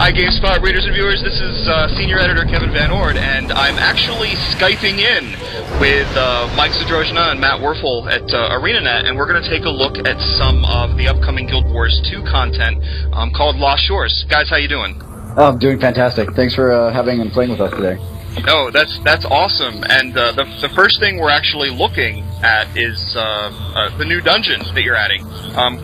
Hi, GameSpot readers and viewers. This is Senior Editor Kevin Van Ord, and I'm actually Skyping in with Mike Zadrozhina and Matt Werfel at ArenaNet, and we're going to take a look at some of the upcoming Guild Wars 2 content called Lost Shores. Guys, how you doing? I'm doing fantastic. Thanks for having and playing with us today. Oh, that's awesome. And the first thing we're actually looking at is the new dungeon that you're adding.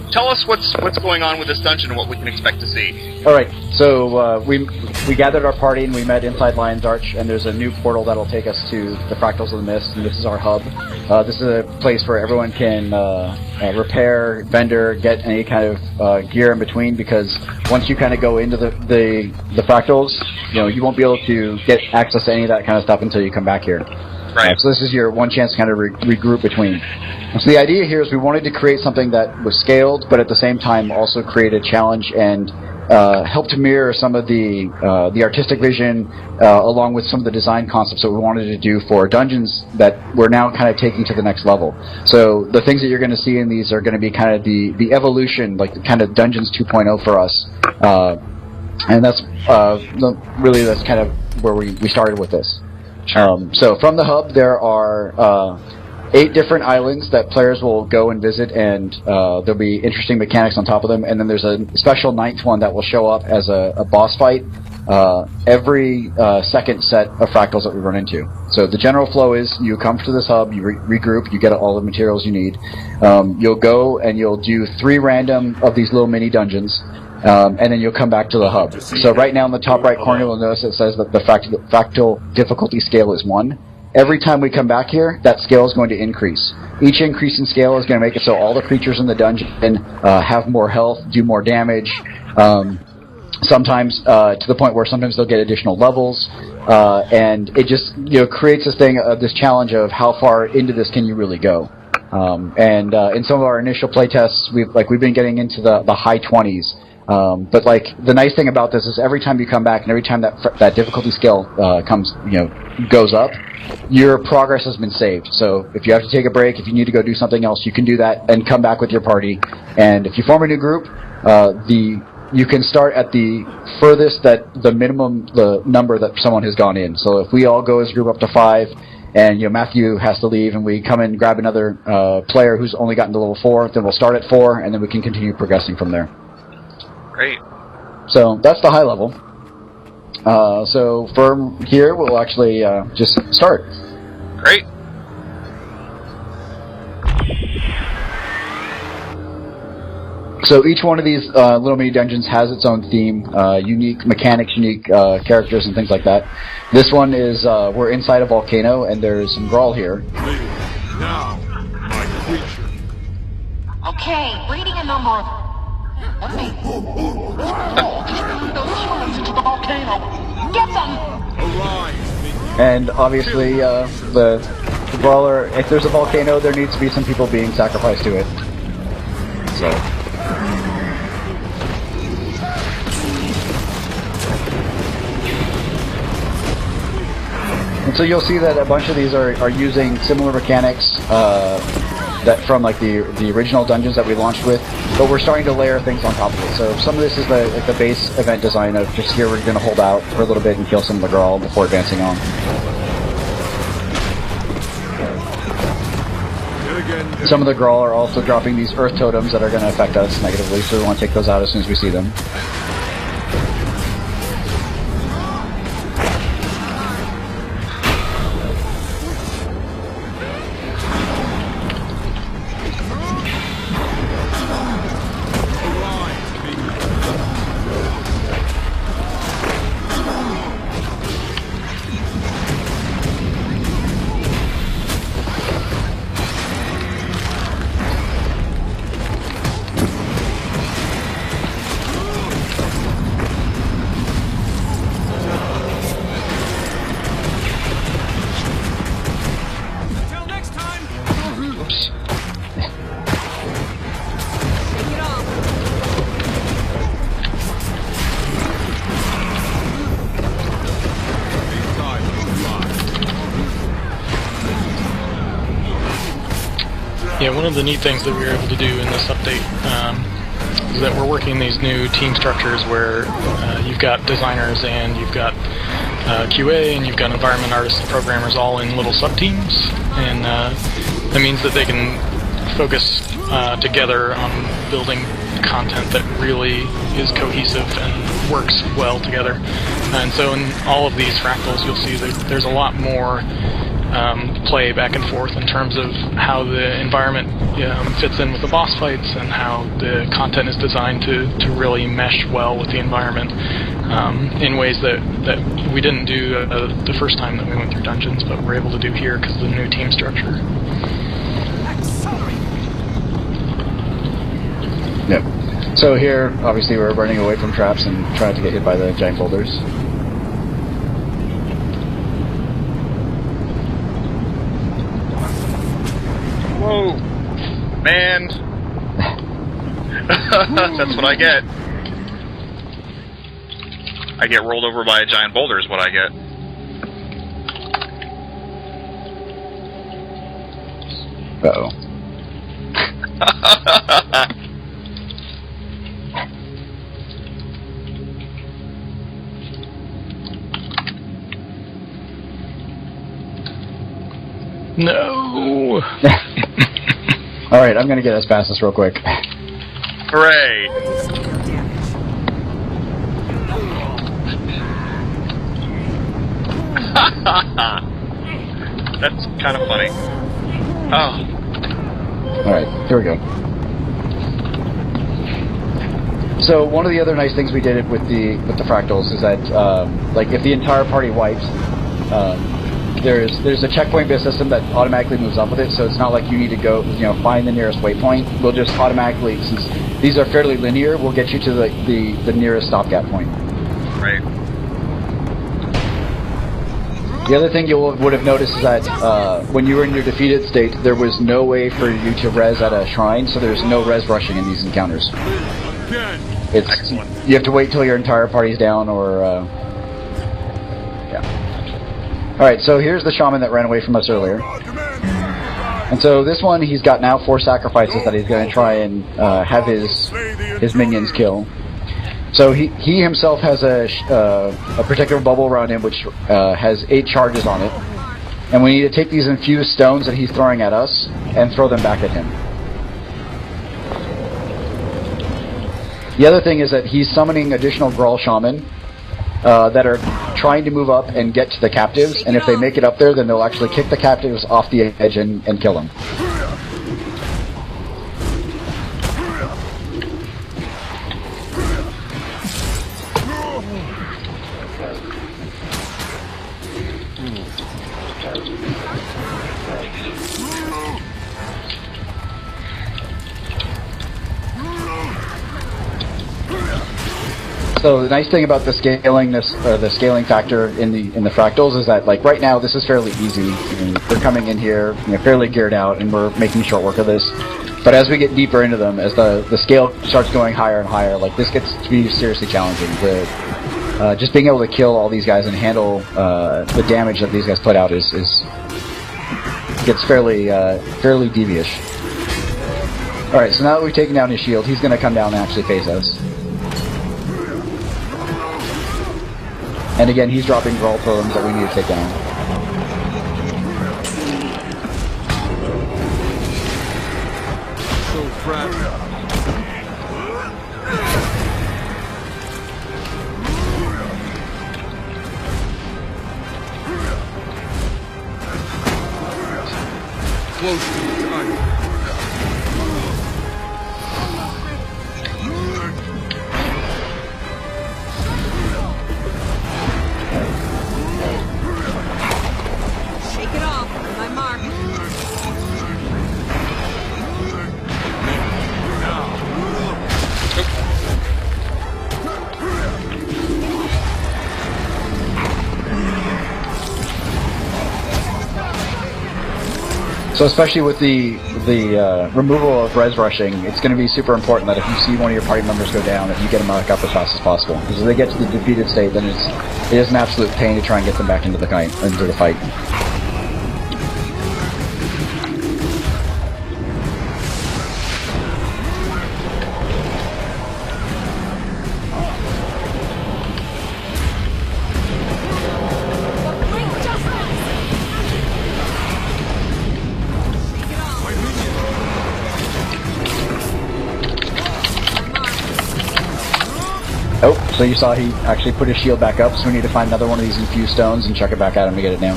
Tell us what's going on with this dungeon and what we can expect to see. All right. So we gathered our party and we met inside Lion's Arch, and there's a new portal that'll take us to the Fractals of the Mist, and this is our hub. This is a place where everyone can repair, vendor, get any kind of gear in between, because once you kind of go into the Fractals, you won't be able to get access to any of that kind of stuff until you come back here. Right. So this is your one chance to kind of regroup between. So the idea here is we wanted to create something that was scaled, but at the same time also create a challenge and help to mirror some of the artistic vision along with some of the design concepts that we wanted to do for dungeons that we're now kind of taking to the next level. So the things that you're going to see in these are going to be kind of the evolution, like the kind of Dungeons 2.0 for us. And that's that's kind of where we started with this. So from the hub, there are 8 different islands that players will go and visit, and there'll be interesting mechanics on top of them. And then there's a special 9th one that will show up as a boss fight every second set of fractals that we run into. So the general flow is you come to this hub, you regroup, you get all the materials you need. You'll go and you'll do 3 random of these little mini dungeons. And then you'll come back to the hub. So right now in the top right corner, you'll notice it says that the fractal difficulty scale is 1. Every time we come back here, that scale is going to increase. Each increase in scale is going to make it so all the creatures in the dungeon have more health, do more damage, sometimes to the point where sometimes they'll get additional levels, and it just creates this thing, this challenge of how far into this can you really go. And in some of our initial playtests, we've been getting into the high 20s. But the nice thing about this is every time you come back and every time that difficulty scale goes up, your progress has been saved. So if you have to take a break, if you need to go do something else, you can do that and come back with your party. And if you form a new group, you can start at the furthest the number that someone has gone in. So if we all go as a group up to 5, and Matthew has to leave, and we come and grab another player who's only gotten to level 4, then we'll start at 4, and then we can continue progressing from there. Great. So that's the high level. So from here, we'll actually just start. Great. So each one of these little mini dungeons has its own theme, unique mechanics, unique characters, and things like that. This one is we're inside a volcano, and there's some Grawl here. Now, my creature. Okay, reading a number of... Just those humans into the volcano. Get them! Arise. And obviously, the Brawler, if there's a volcano, there needs to be some people being sacrificed to it. So. And so you'll see that a bunch of these are using similar mechanics that from the original dungeons that we launched with, but we're starting to layer things on top of it. So some of this is the base event design of just here we're going to hold out for a little bit and kill some of the Grawl before advancing on. Some of the Grawl are also dropping these earth totems that are going to affect us negatively, so we want to take those out as soon as we see them. Yeah, one of the neat things that we were able to do in this update is that we're working these new team structures where you've got designers and you've got QA and you've got environment artists and programmers all in little sub-teams, and that means that they can focus together on building content that really is cohesive and works well together. And so in all of these fractals, you'll see that there's a lot more play back and forth in terms of how the environment fits in with the boss fights and how the content is designed to really mesh well with the environment in ways that we didn't do the first time that we went through dungeons, but we're able to do here because of the new team structure. Yep. So here, obviously, we're running away from traps and trying not to get hit by the giant boulders. Whoa! Man! That's what I get. I get rolled over by a giant boulder is what I get. Uh-oh. No! Alright, I'm gonna get us past this real quick. Hooray! That's kind of funny. Oh. Alright, here we go. So one of the other nice things we did with the fractals is that, like, if the entire party wipes, there's a checkpoint-based system that automatically moves up with it, so it's not like you need to go, find the nearest waypoint. We'll just automatically, since these are fairly linear, we'll get you to the nearest stopgap point. Right. The other thing you would have noticed is that when you were in your defeated state, there was no way for you to res at a shrine, so there's no res rushing in these encounters. It's excellent. You have to wait till your entire party's down, or yeah. All right, so here's the shaman that ran away from us earlier, and so this one he's got now 4 sacrifices that he's going to try and have his minions kill. So he himself has a particular bubble around him which has 8 charges on it, and we need to take these infused stones that he's throwing at us and throw them back at him. The other thing is that he's summoning additional Grawl Shaman that are trying to move up and get to the captives, and if they make it up there, then they'll actually kick the captives off the edge and kill them. So the nice thing about the scaling factor in the fractals is that, like, right now this is fairly easy. They're coming in here, fairly geared out, and we're making short work of this. But as we get deeper into them, as the scale starts going higher and higher, like, this gets to be seriously challenging. Just being able to kill all these guys and handle the damage that these guys put out gets fairly devious. All right, so now that we've taken down his shield, he's going to come down and actually face us. And again, he's dropping Grawl totems that we need to take down. So fragile. Close to time. So especially with the removal of res rushing, it's going to be super important that if you see one of your party members go down, that you get them back up as fast as possible. Because if they get to the defeated state, then it is an absolute pain to try and get them back into the fight. Oh, so you saw he actually put his shield back up, so we need to find another one of these infused stones and chuck it back at him to get it down.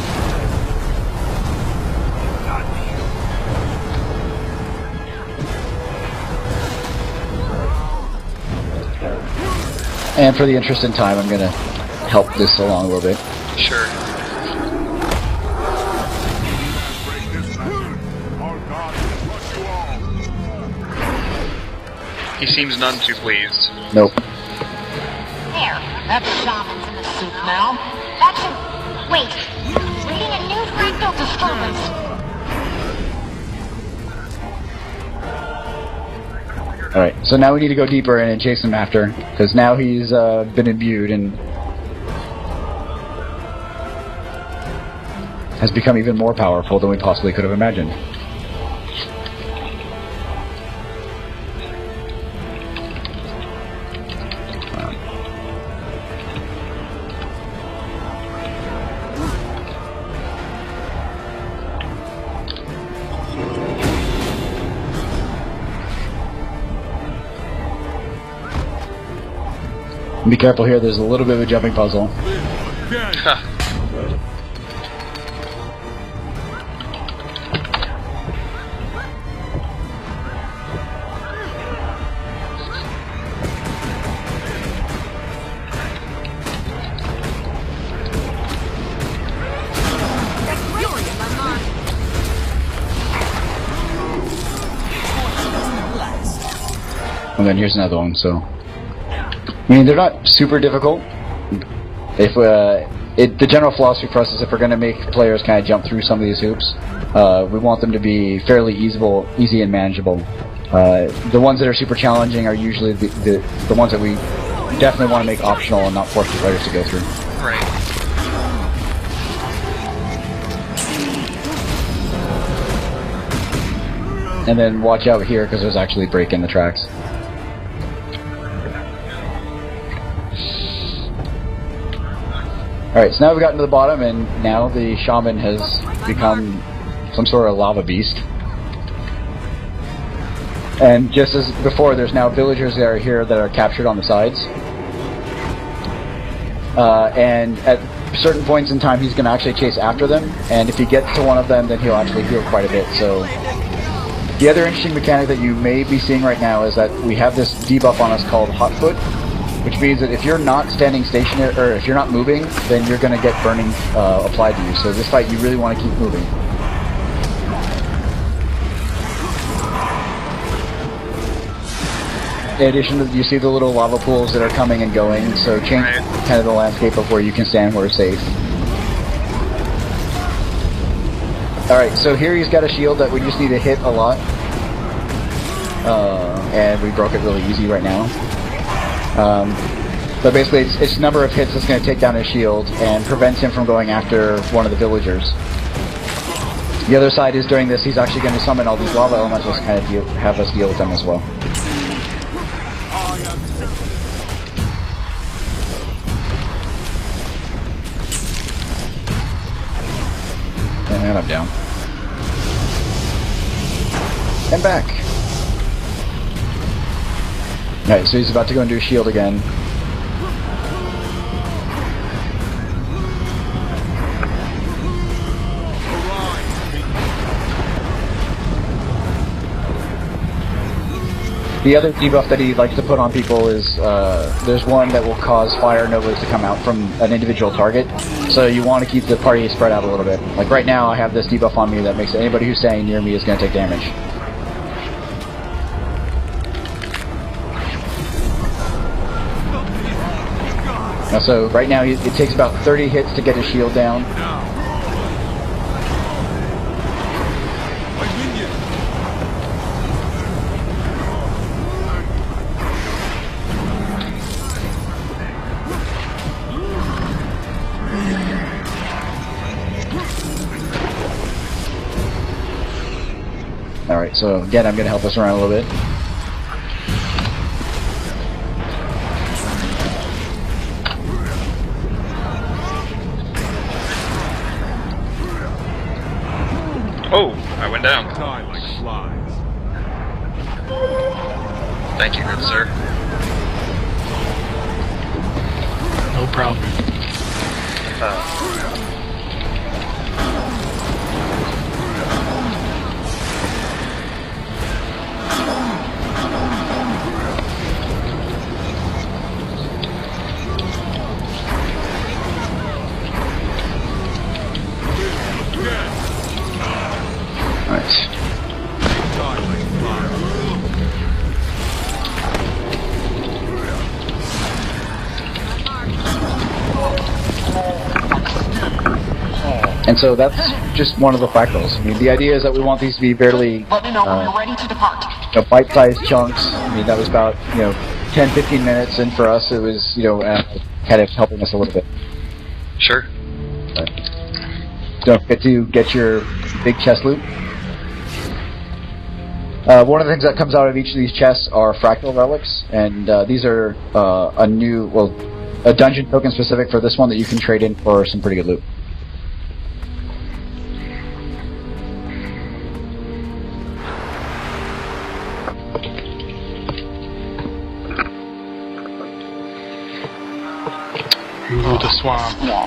And for the interest in time, I'm going to help this along a little bit. Sure. He seems none too pleased. Nope. There, that shaman's in the soup now. That should... Wait. Reading a new fractal disturbance. Alright, so now we need to go deeper and chase him after, because now he's been imbued and has become even more powerful than we possibly could have imagined. Be careful here, there's a little bit of a jumping puzzle. And then here's another one, so... I mean, they're not super difficult. If the general philosophy for us is if we're going to make players kind of jump through some of these hoops, we want them to be fairly easy and manageable. The ones that are super challenging are usually the ones that we definitely want to make optional and not force the players to go through. Right. And then watch out here because there's actually a break in the tracks. Alright, so now we've gotten to the bottom, and now the shaman has become some sort of lava beast. And just as before, there's now villagers that are here that are captured on the sides. And at certain points in time, he's going to actually chase after them, and if he gets to one of them, then he'll actually heal quite a bit. So the other interesting mechanic that you may be seeing right now is that we have this debuff on us called Hot Foot, which means that if you're not standing stationary, or if you're not moving, then you're going to get burning applied to you. So this fight, you really want to keep moving. In addition to, you see the little lava pools that are coming and going, so change kind of the landscape of where you can stand where it's safe. Alright, so here he's got a shield that we just need to hit a lot. And we broke it really easy right now. But basically, it's the number of hits that's going to take down his shield and prevents him from going after one of the villagers. The other side is during this, he's actually going to summon all these lava elementals to kind of have us deal with them as well. And I'm down. And back. Alright, so he's about to go and do a shield again. The other debuff that he likes to put on people is there's one that will cause fire novas to come out from an individual target. So you want to keep the party spread out a little bit. Like right now I have this debuff on me that makes anybody who's standing near me is going to take damage. Now, so right now it takes about 30 hits to get his shield down. Alright, so again I'm going to help us around a little bit. Oh, I went down. Thank you, good sir. problem. Alright. And so that's just one of the fractals. I mean, the idea is that we want these to be fairly Let me know when you're ready to depart. bite-sized chunks. I mean, that was about 10, 15 minutes, and for us it was kind of helping us a little bit. Sure. But don't forget to get your big chest loot. One of the things that comes out of each of these chests are fractal relics, and these are a dungeon token specific for this one that you can trade in for some pretty good loot. Ooh, the swamp. Yeah.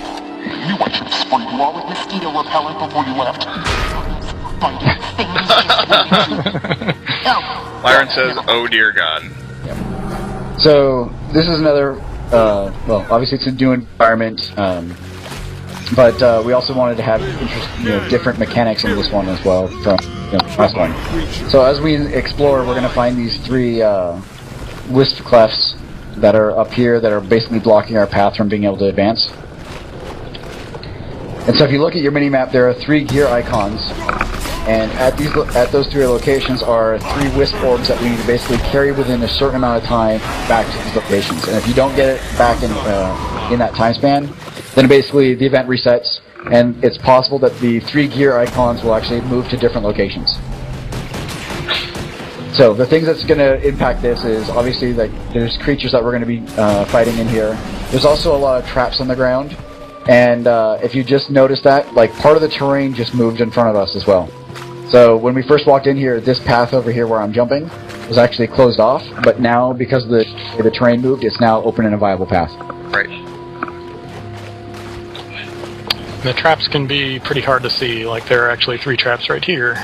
Knew I should have sprayed you all with mosquito repellent before you left. Myron says, "Oh dear God." So this is another. Well, obviously it's a new environment, but we also wanted to have different mechanics in this one as well from the last one. So as we explore, we're going to find these three wisp clefts that are up here that are basically blocking our path from being able to advance. And so if you look at your mini-map, there are 3 gear icons, and at those 3 locations are 3 wisp orbs that we need to basically carry within a certain amount of time back to these locations. And if you don't get it back in that time span, then basically the event resets, and it's possible that the 3 gear icons will actually move to different locations. So the things that's going to impact this is obviously that there's creatures that we're going to be fighting in here. There's also a lot of traps on the ground, and if you just notice that, like, part of the terrain just moved in front of us as well. So when we first walked in here, this path over here where I'm jumping was actually closed off, but now because of the terrain moved, it's now open and a viable path. Right. The traps can be pretty hard to see. Like, there are actually 3 traps right here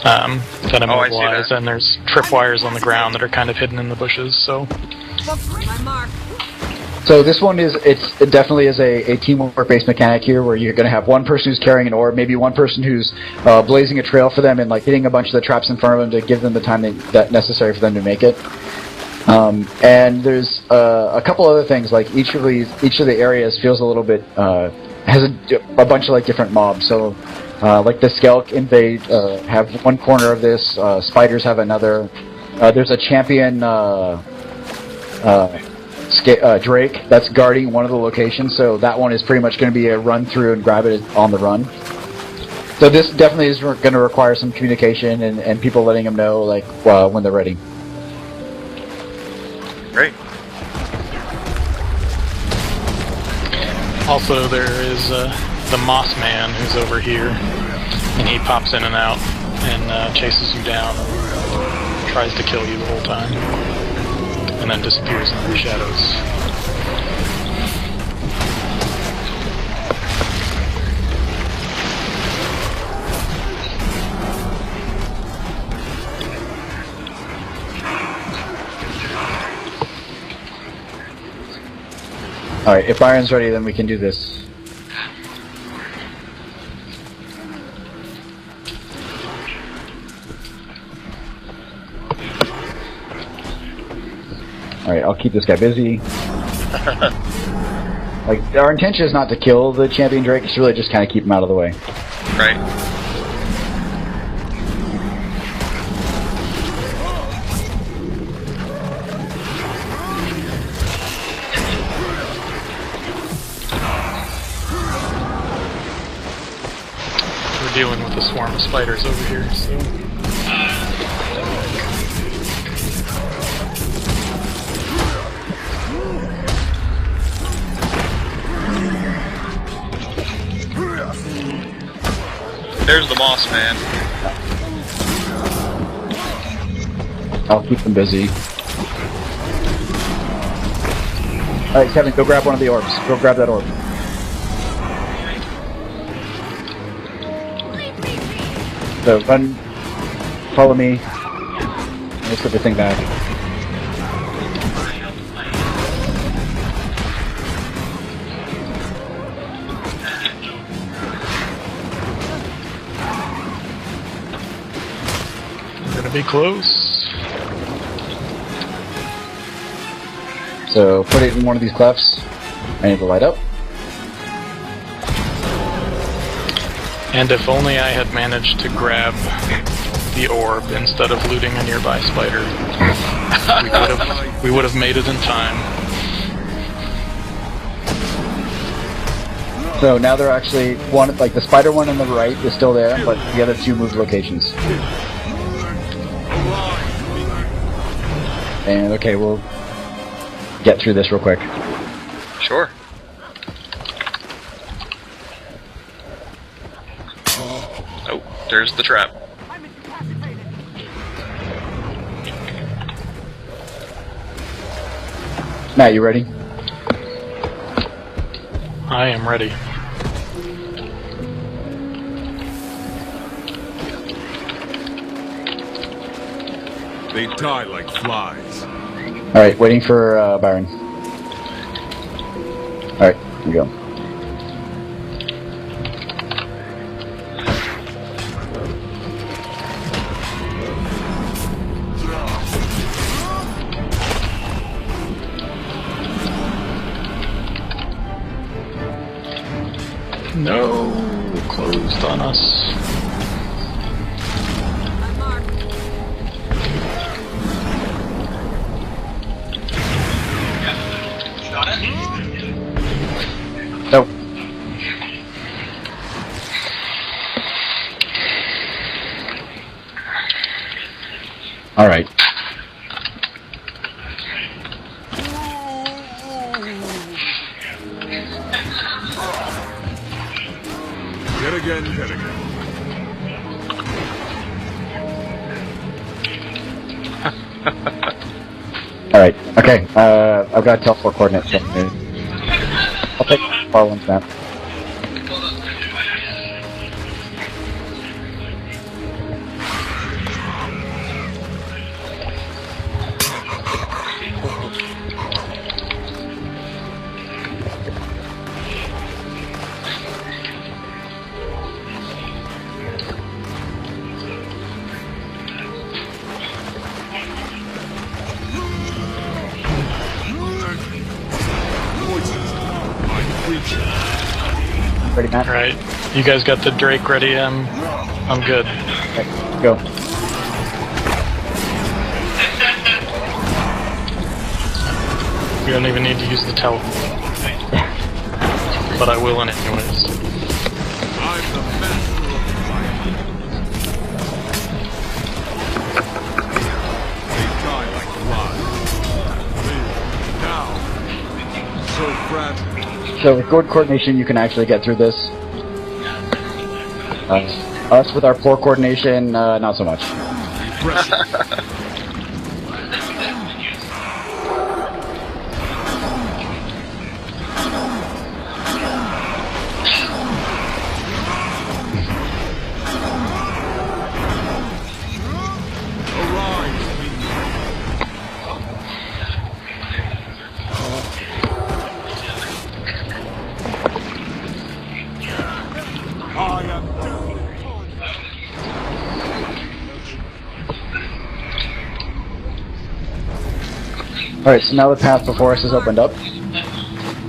that immobilize, and there's tripwires on the ground that are kind of hidden in the bushes. So this one it definitely is a teamwork-based mechanic here, where you're going to have one person who's carrying an orb, maybe one person who's blazing a trail for them and like hitting a bunch of the traps in front of them to give them the time that necessary for them to make it. And there's a couple other things, like each of the areas feels a little bit has a bunch of like different mobs. So like the Skelk invade have one corner of this. Spiders have another. There's a champion Drake that's guarding one of the locations. So that one is pretty much going to be a run through and grab it on the run. So this definitely is going to require some communication and people letting them know like when they're ready. Great. also there is the Moss Man who's over here, and he pops in and out and chases you down, tries to kill you the whole time, and then disappears into the shadows. Alright, if Byron's ready, then we can do this. Alright, I'll keep this guy busy. Like, our intention is not to kill the champion Drake, it's really just kind of keep him out of the way. Right. Dealing with a swarm of spiders over here, so... There's the Moss Man. I'll keep them busy. Alright, Kevin, go grab one of the orbs. Go grab that orb. So run, follow me. Let's put the thing back. We're gonna be close. So put it in one of these clefts. I need to light up. And if only I had managed to grab the orb instead of looting a nearby spider, we would have made it in time. So now they're actually one, like the spider one on the right is still there, but the other two moved locations. And okay, we'll get through this real quick. Sure. Oh, there's the trap. Matt, you ready? I am ready. They die like flies. Alright, waiting for Byron. Alright, here we go. No, closed on us. Nope. Alright. Yet again, yet again. Alright, okay, I've got teleport coordinates. I'll take far one's map. Ready, Matt? Alright, you guys got the Drake ready? I'm good. Okay, go. We don't even need to use the teleport. But I will in it anyways. I'm the master of fire. They die like flies. Now. So fragile. So with good coordination, you can actually get through this. Us with our poor coordination, not so much. Alright, so now the path before us is opened up,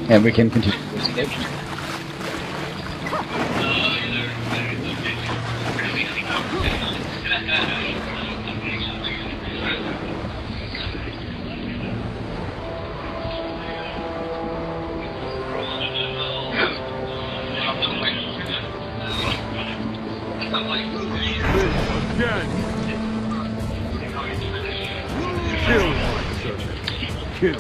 and we can continue to escape. Again. Kill my servant. Kill.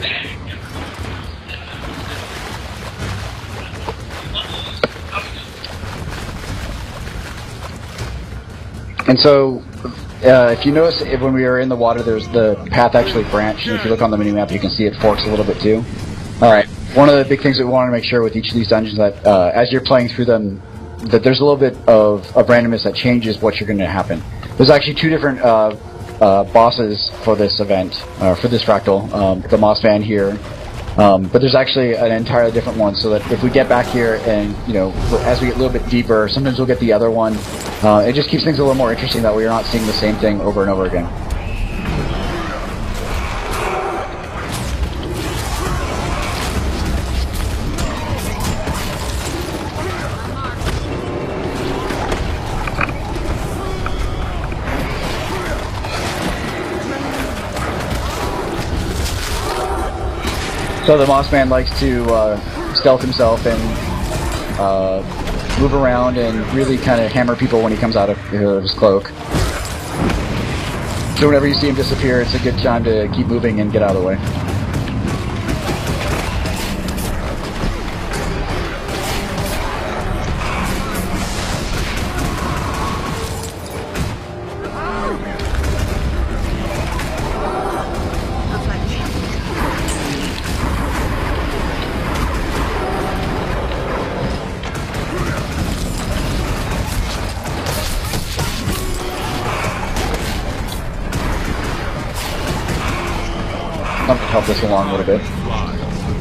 And so, if you notice, when we are in the water, there's the path actually branched, and if you look on the minimap, you can see it forks a little bit too. One of the big things that we want to make sure with each of these dungeons that as you're playing through them, that there's a little bit of randomness that changes what you're going to happen. There's actually two different bosses for this event, for this fractal. The Moss Man here. But there's actually an entirely different one, so that if we get back here and, as we get a little bit deeper, sometimes we'll get the other one. It just keeps things a little more interesting that we're not seeing the same thing over and over again. So the Moss Man likes to stealth himself and move around and really kind of hammer people when he comes out of his cloak. So whenever you see him disappear, it's a good time to keep moving and get out of the way. Something to help this along a little bit.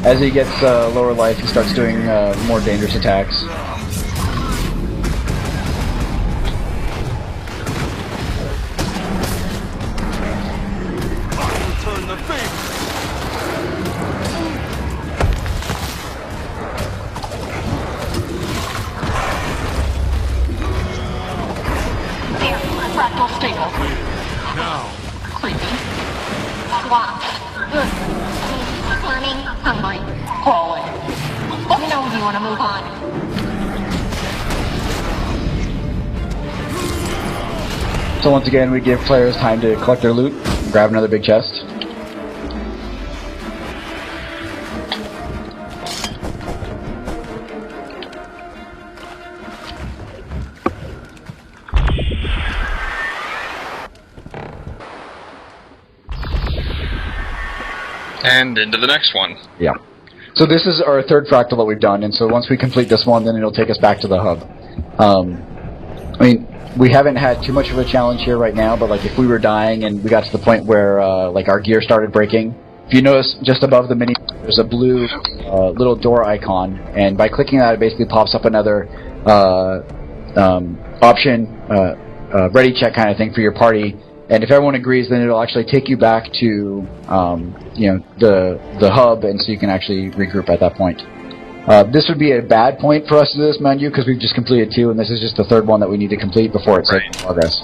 As he gets lower life, he starts doing more dangerous attacks. Return the favor. There, fractal stable. Now. Creepy. Locked. Good. Squirming. Hungry. Crawling. Let me know when you want to move on. So once again, we give players time to collect their loot, grab another big chest. And into the next one. Yeah. So this is our third fractal that we've done, and so once we complete this one, then it'll take us back to the hub. I mean, we haven't had too much of a challenge here right now, but like if we were dying and we got to the point where like our gear started breaking, if you notice just above the mini, there's a blue little door icon, and by clicking that, it basically pops up another option, ready check kind of thing for your party. And if everyone agrees, then it'll actually take you back to the hub, and so you can actually regroup at that point. This would be a bad point for us to do this, mind you, because we've just completed 2, and this is just the third one that we need to complete before it saves progress.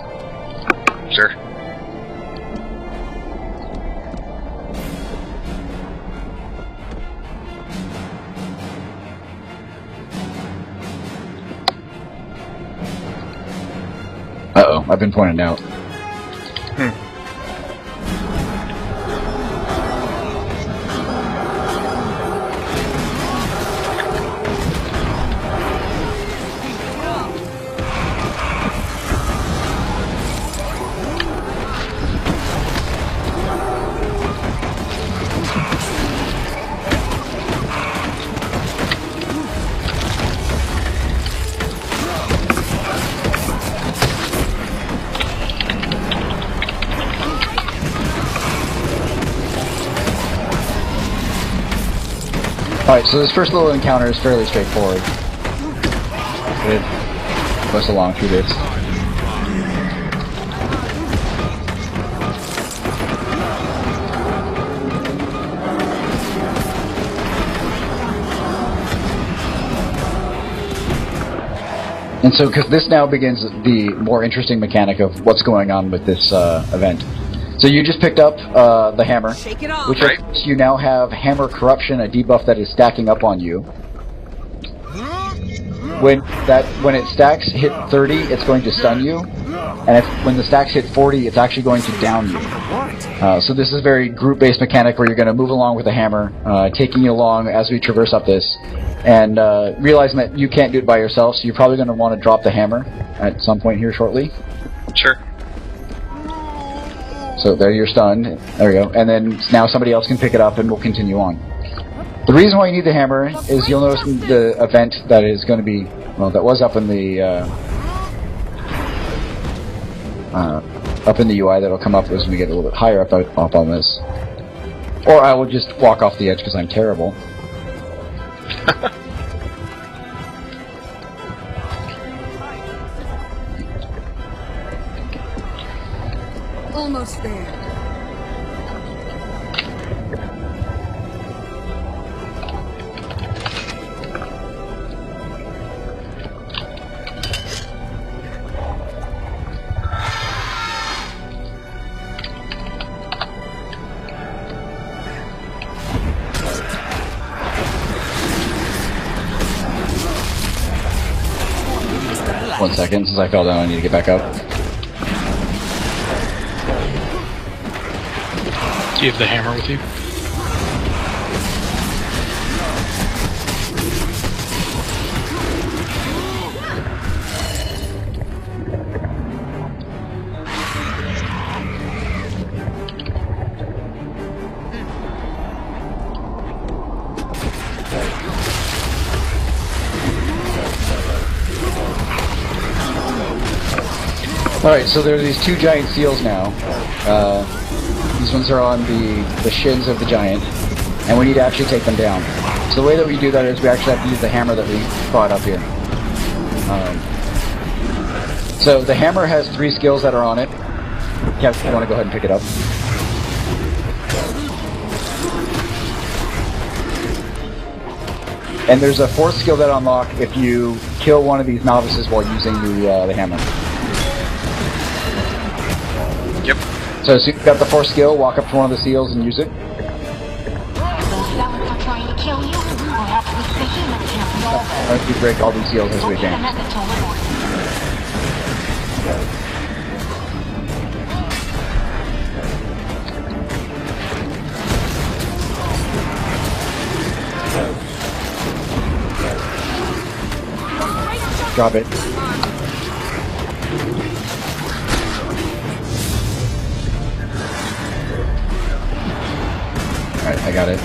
Sure. Uh-oh, I've been pointed out. Alright, so this first little encounter is fairly straightforward. It goes along through this. And so, because this now begins the more interesting mechanic of what's going on with this event. So you just picked up the hammer, which you now have hammer corruption, a debuff that is stacking up on you. When it stacks hit 30, it's going to stun you, and when the stacks hit 40, it's actually going to down you. So this is a very group-based mechanic where you're going to move along with the hammer, taking you along as we traverse up this, and realizing that you can't do it by yourself, so you're probably going to want to drop the hammer at some point here shortly. Sure. So there you're stunned. There we go. And then now somebody else can pick it up and we'll continue on. The reason why you need the hammer is you'll notice in the event that is going to be, well, that was up in the UI that'll come up as we get a little bit higher up on this. Or I will just walk off the edge because I'm terrible. Almost there. One second, since I fell down, I need to get back up. Do you have the hammer with you? Alright, so there are these two giant seals now. These ones are on the shins of the giant, and we need to actually take them down. So the way that we do that is we actually have to use the hammer that we brought up here. So the hammer has 3 skills that are on it. Kev, if you want to go ahead and pick it up. And there's a 4th skill that unlock if you kill one of these novices while using the hammer. Yep. So as soon as you've got the 4th skill, walk up to one of the seals and use it. Those zealots are trying to kill you. Perhaps this behemoth can't resolve it. Once we break all these seals as we Go get a can. method to liberate. Drop it. Alright, I got it.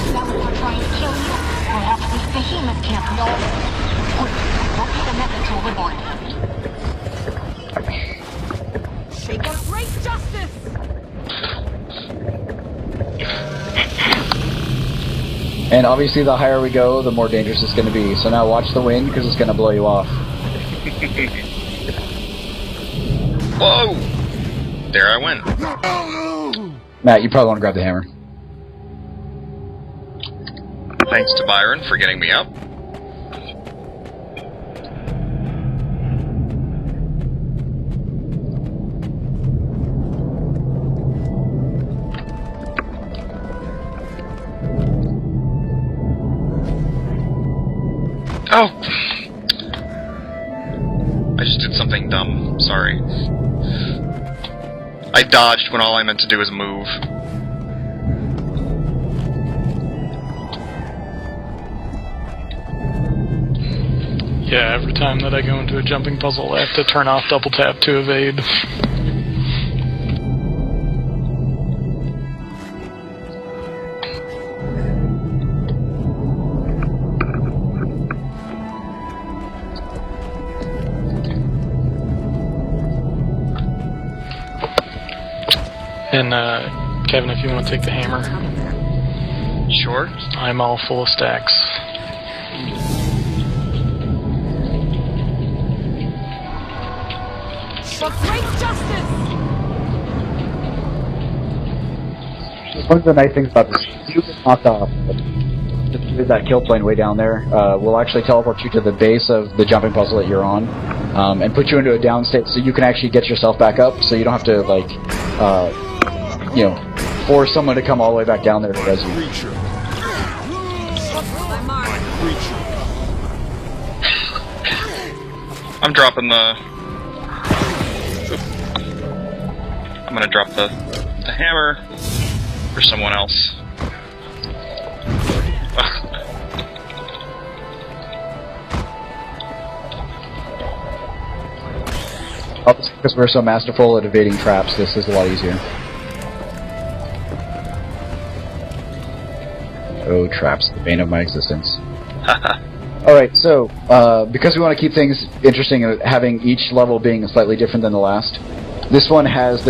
Zealots are trying to kill you. Perhaps this behemoth can't resolve it. Quick, go get a method to liberate. Shake up great justice! And obviously the higher we go, the more dangerous it's going to be. So now watch the wind, because it's going to blow you off. Whoa! There I went. Matt, you probably want to grab the hammer. Thanks to Byron for getting me up. Oh! I just did something dumb. Sorry. I dodged when all I meant to do was move. Yeah, every time that I go into a jumping puzzle, I have to turn off double tap to evade. And, Kevin, if you want to take the hammer, Sure. I'm all full of stacks. For great justice! One of the nice things about this, you get knocked off. There's that kill plane way down there. We'll actually teleport you to the base of the jumping puzzle that you're on, and put you into a down state so you can actually get yourself back up, so you don't have to, like, you know, force someone to come all the way back down there to res you. Creature. My mark. Creature. I'm dropping the... I'm gonna drop the hammer for someone else. Because we're so masterful at evading traps, this is a lot easier. Oh, traps, the bane of my existence. Alright, so, because we want to keep things interesting and having each level being slightly different than the last, this one has,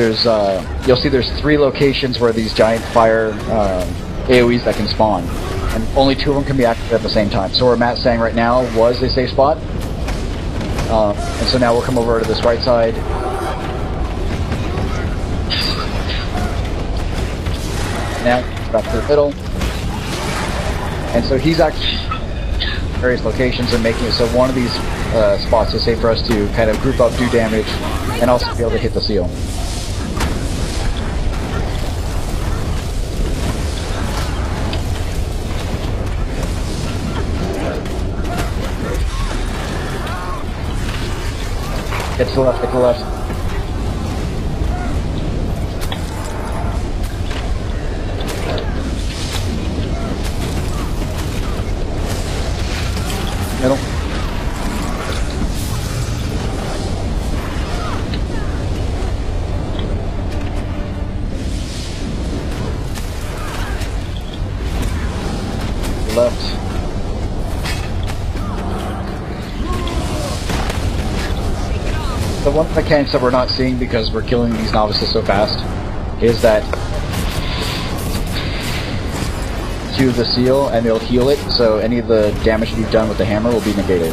you'll see there's 3 locations where these giant fire AoEs that can spawn, and only 2 of them can be active at the same time. So where Matt's saying right now was a safe spot, and so now we'll come over to this right side. Now, back to the middle. And so he's actually various locations and making it so one of these spots is safe for us to kind of group up, do damage, and also be able to hit the seal. Get to the left, get to the left. Middle. Left. The one mechanics that we're not seeing because we're killing these novices so fast is that to the seal and it'll heal it, so any of the damage you've done with the hammer will be negated.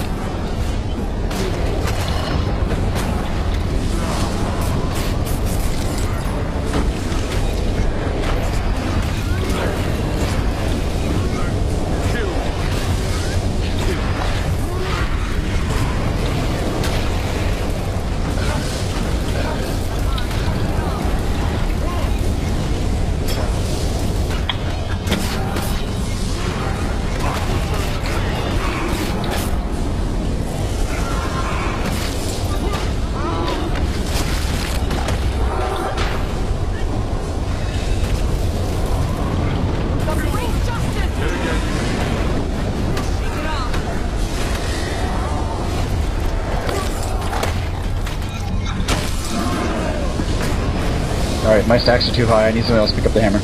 Alright, my stacks are too high. I need someone else to pick up the hammer.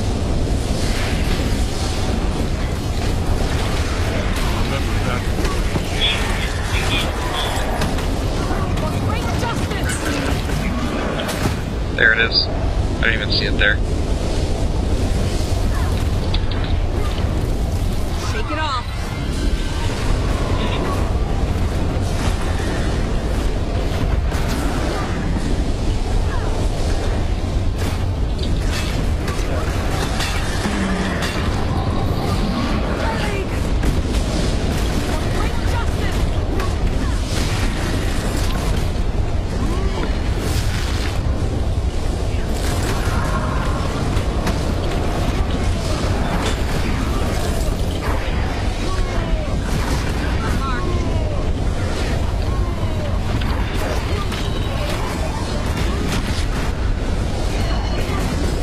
There it is. I didn't even see it there. Shake it off.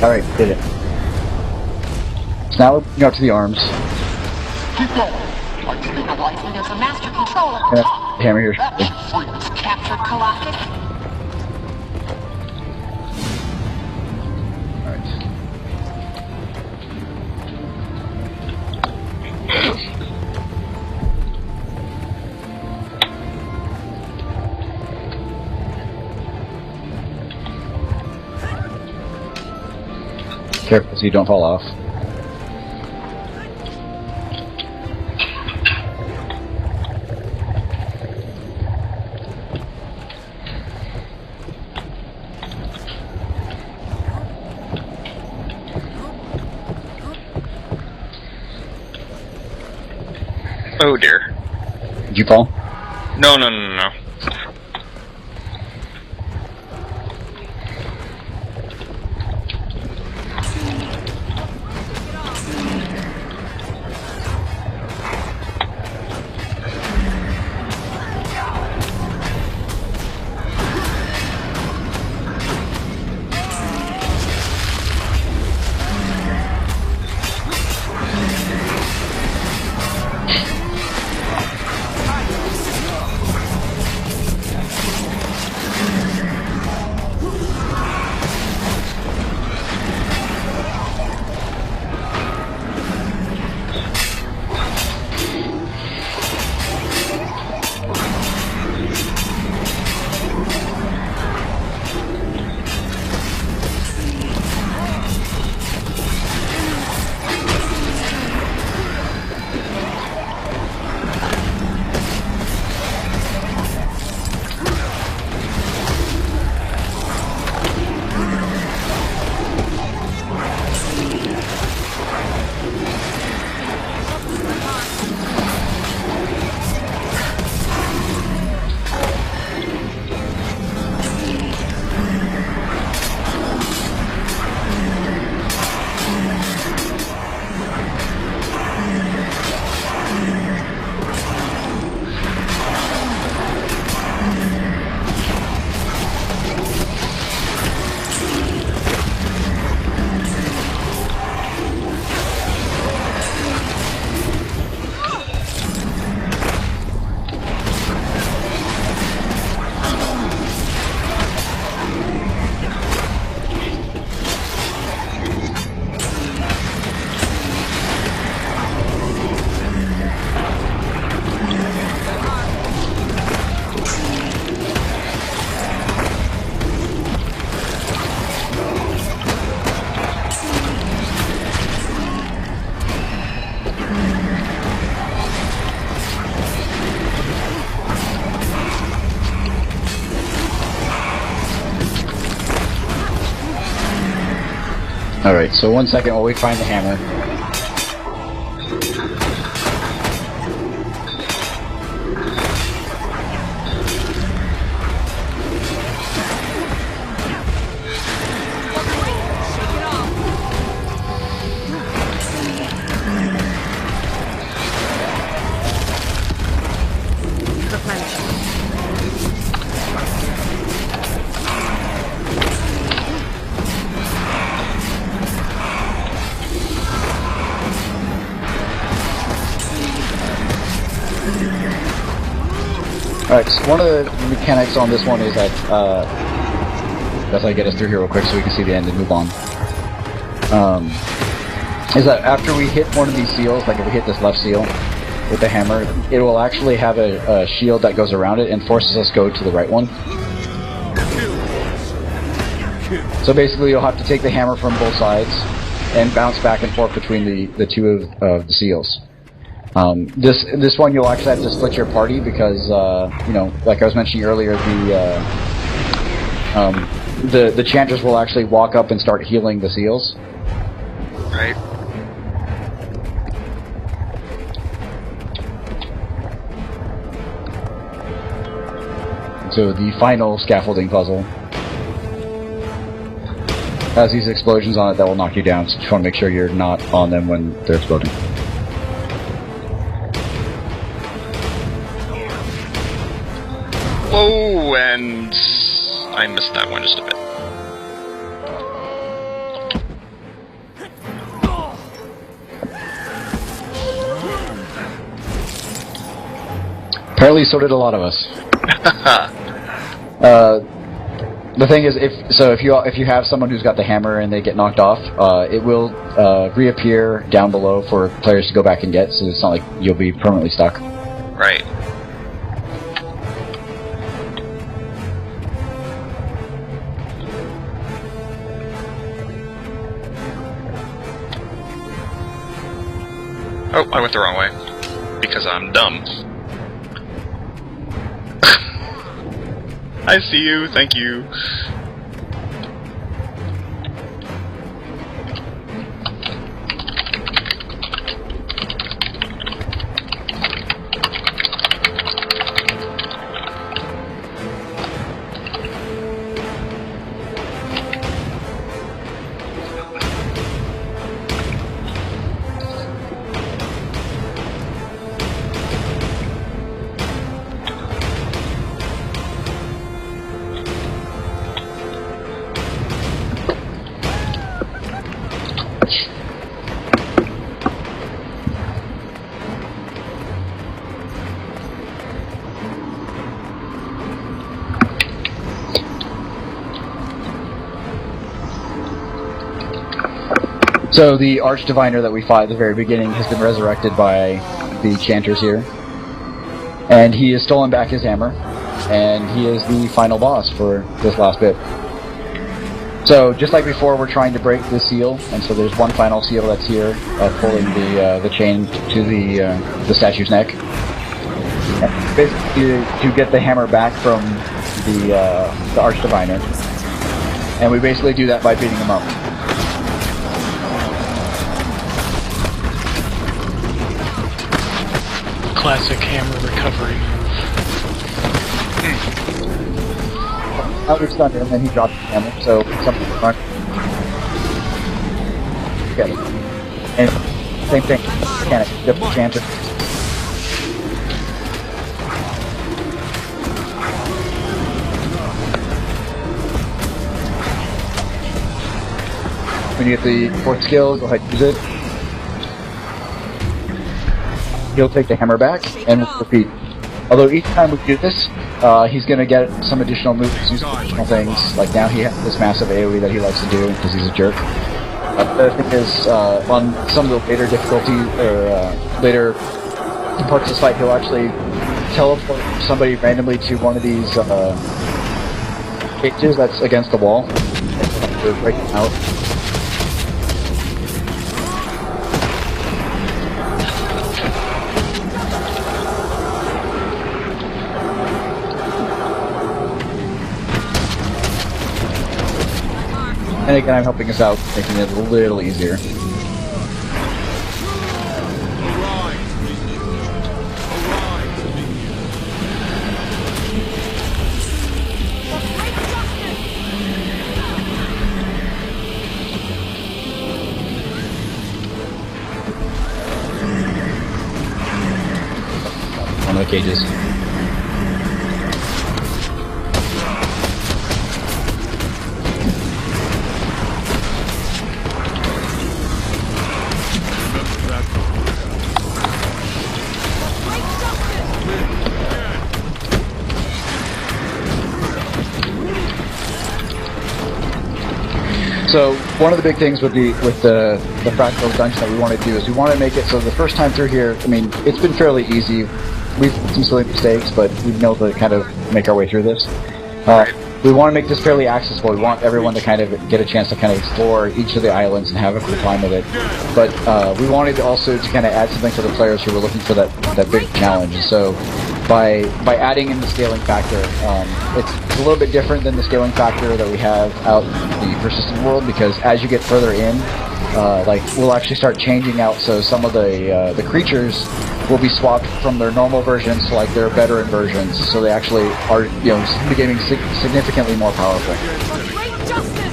Alright, did it. So now we're moving up to the arms. Keep going. I think there's a master control at the Yeah, top. hammer here. That freak's captured Colossus. Careful so you don't fall off. Oh dear. Did you fall? No, no, no, no. Alright, so 1 second while we find the hammer. Shake it off. Alright, so one of the mechanics on this one is that, as I get us through here real quick so we can see the end and move on, is that after we hit one of these seals, like if we hit this left seal with the hammer, it will actually have a shield that goes around it and forces us to go to the right one. So basically you'll have to take the hammer from both sides and bounce back and forth between the two of the seals. This one you'll actually have to split your party because you know, like I was mentioning earlier, the chanters will actually walk up and start healing the seals. Right. So the final scaffolding puzzle has these explosions on it that will knock you down. So just want to make sure you're not on them when they're exploding. Whoa, and I missed that one just a bit. Apparently, so did a lot of us. The thing is, if you have someone who's got the hammer and they get knocked off, it will reappear down below for players to go back and get. So it's not like you'll be permanently stuck. Right. Oh, I went the wrong way. Because I'm dumb. I see you, thank you. So the Arch Diviner that we fought at the very beginning has been resurrected by the Chanters here. And he has stolen back his hammer, and he is the final boss for this last bit. So, just like before, we're trying to break this seal, and so there's one final seal that's here, pulling the chain to the statue's neck. And basically, to get the hammer back from the Arch Diviner. And we basically do that by beating him up. Classic hammer recovery move. Outer stunned him, and he dropped the hammer, so something smart. Okay. And same thing, mechanic, different chanter. When you get the fourth skill, go ahead and use it. He'll take the hammer back, and we'll repeat. Although each time we do this, he's going to get some additional moves, use some additional things. Like now he has this massive AoE that he likes to do, because he's a jerk. The other thing is, on some of the later difficulty, or later parts of this fight, he'll actually teleport somebody randomly to one of these cages that's against the wall, and break them out. And again, I'm helping us out, making it a little easier. Arise, minions. Arise, minions. One of the cages. So one of the big things with the fractal dungeon that we want to do is we want to make it so the first time through here, I mean, it's been fairly easy. We've made some silly mistakes, but we've been able to kind of make our way through this. We want to make this fairly accessible. We want everyone to kind of get a chance to kind of explore each of the islands and have a cool time with it. But we wanted also to kind of add something for the players who were looking for that big challenge. And so by adding in the scaling factor, it's a little bit different than the scaling factor that we have out in the persistent world, because as you get further in, like we'll actually start changing out. So some of the creatures will be swapped from their normal versions to like their veteran versions, so they actually are, becoming significantly more powerful. For great justice!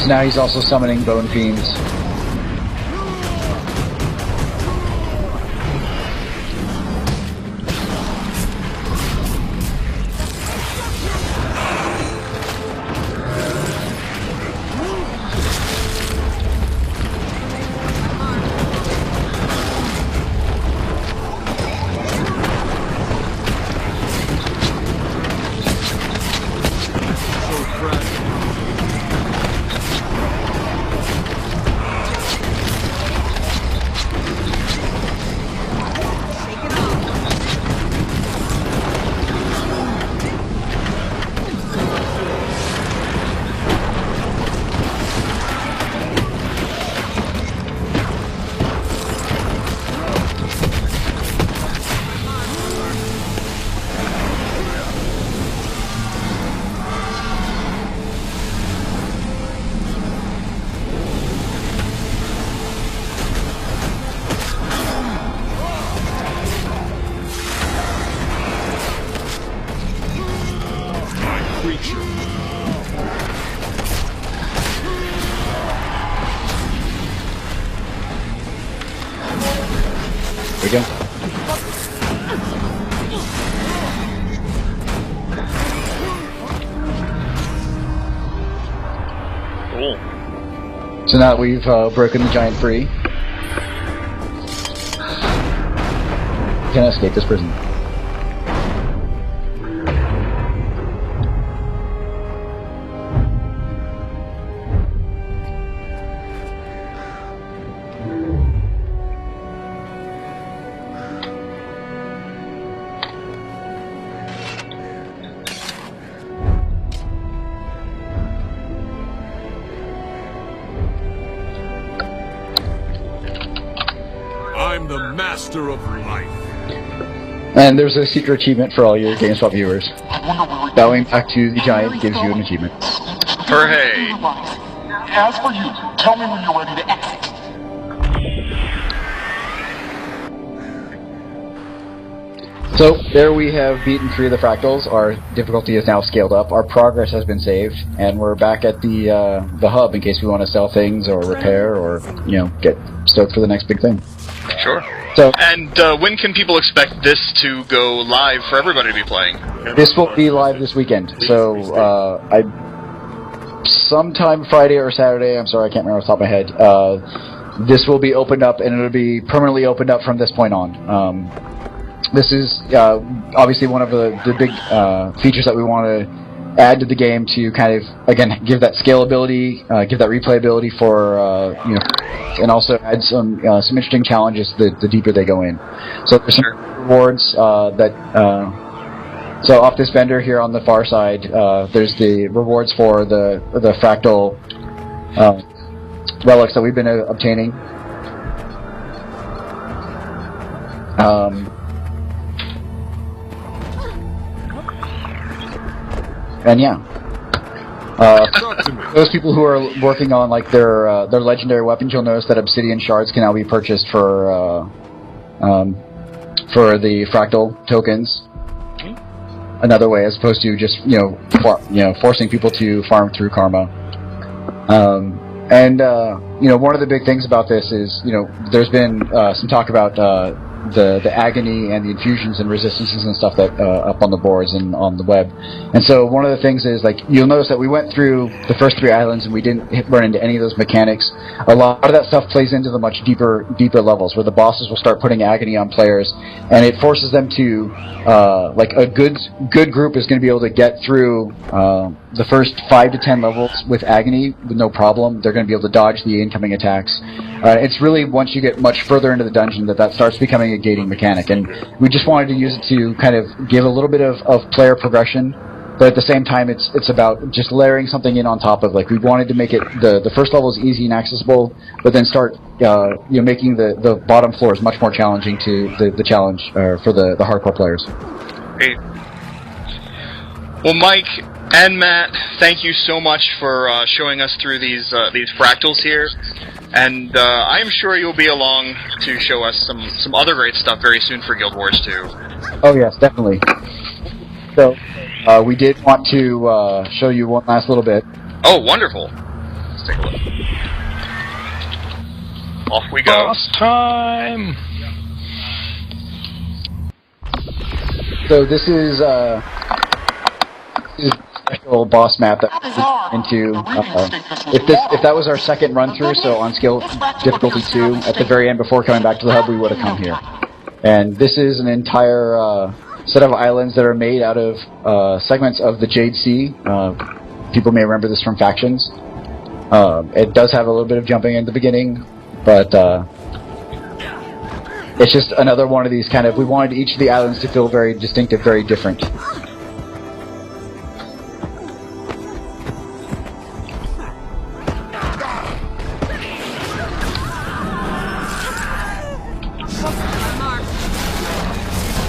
So now he's also summoning Bone Fiends. There we go. Cool. So now that we've broken the giant free, we can escape this prison. I'm the master of life. And there's a secret achievement for all your GameSpot viewers. Bowing back to the giant gives you an achievement. Hooray! As for you, tell me when you're ready to exit. So there we have beaten 3 of the fractals. Our difficulty is now scaled up. Our progress has been saved, and we're back at the hub in case we want to sell things or repair or get stoked for the next big thing. Sure. So And when can people expect this to go live for everybody to be playing? this will be live this weekend. So sometime Friday or Saturday. I'm sorry, I can't remember off the top of my head. This will be opened up, and it'll be permanently opened up from this point on. This is obviously one of the big features that we want to add to the game to kind of, again, give that scalability, give that replayability for, and also add some interesting challenges the deeper they go in. So there's some rewards so off this vendor here on the far side, there's the rewards for the fractal relics that we've been obtaining. And yeah, Talk to me. those people who are working on like their legendary weapons, you'll notice that obsidian shards can now be purchased for the fractal tokens. Another way, as opposed to just forcing people to farm through karma. One of the big things about this is there's been some talk about the agony and the infusions and resistances and stuff that up on the boards and on the web. And so one of the things is, like, you'll notice that we went through the first 3 islands and we didn't run into any of those mechanics. A lot of that stuff plays into the much deeper levels, where the bosses will start putting agony on players, and it forces them to like a good group is going to be able to get through the first 5 to 10 levels with agony with no problem. They're going to be able to dodge the incoming attacks. It's really once you get much further into the dungeon that starts becoming a gating mechanic, and we just wanted to use it to kind of give a little bit of player progression, but at the same time it's about just layering something in on top of, like, we wanted to make it the first level is easy and accessible, but then start making the bottom floors much more challenging to the challenge for the hardcore players. Great. Well, Mike and Matt, thank you so much for showing us through these fractals here. And I am sure you'll be along to show us some other great stuff very soon for Guild Wars 2. Oh yes, definitely. So we did want to show you one last little bit. Oh, wonderful. Let's take a look. Off we go. Boss time! So this is a special boss map that we into. If that was our second run through, so on skill difficulty 2, at the very end before coming back to the hub, we would have come here. And this is an entire set of islands that are made out of segments of the Jade Sea. People may remember this from Factions. It does have a little bit of jumping in the beginning, but it's just another one of these kind of, we wanted each of the islands to feel very distinctive, very different.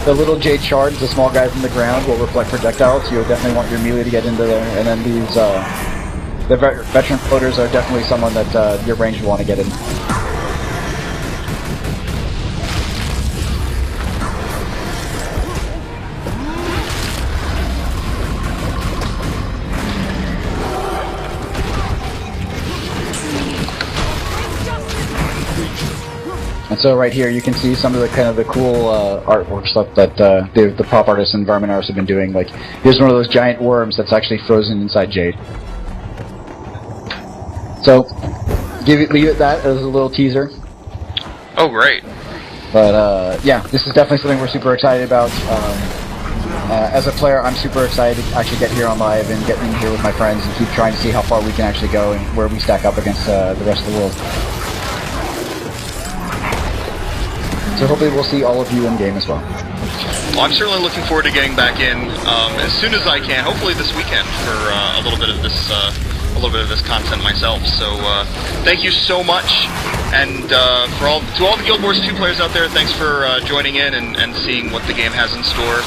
The little jade shards, the small guys in the ground, will reflect projectiles, so you'll definitely want your melee to get into there. And then these, the veteran floaters are definitely someone that your range will want to get in. And so right here you can see some of the kind of the cool artwork stuff that the prop artists and environment artists have been doing. Like, here's one of those giant worms that's actually frozen inside jade. So leave it that as a little teaser. Oh, great. But yeah, this is definitely something we're super excited about. As a player, I'm super excited to actually get here on live and get in here with my friends and keep trying to see how far we can actually go and where we stack up against the rest of the world. So hopefully we'll see all of you in game as well. Well, I'm certainly looking forward to getting back in as soon as I can. Hopefully this weekend for a little bit of this content myself. So thank you so much, and to all the Guild Wars 2 players out there, thanks for joining in and seeing what the game has in store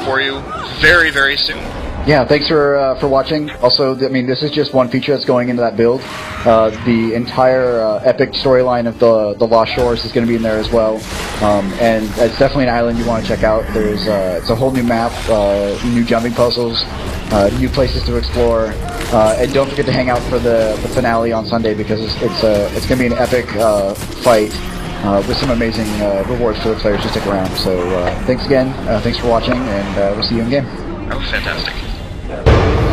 for you very, very soon. Yeah, thanks for watching. Also, I mean, this is just one feature that's going into that build. The entire epic storyline of the Lost Shores is going to be in there as well, and it's definitely an island you want to check out. There's it's a whole new map, new jumping puzzles, new places to explore, and don't forget to hang out for the finale on Sunday, because it's going to be an epic fight with some amazing rewards for the players to stick around. So thanks again, thanks for watching, and we'll see you in game. That was fantastic.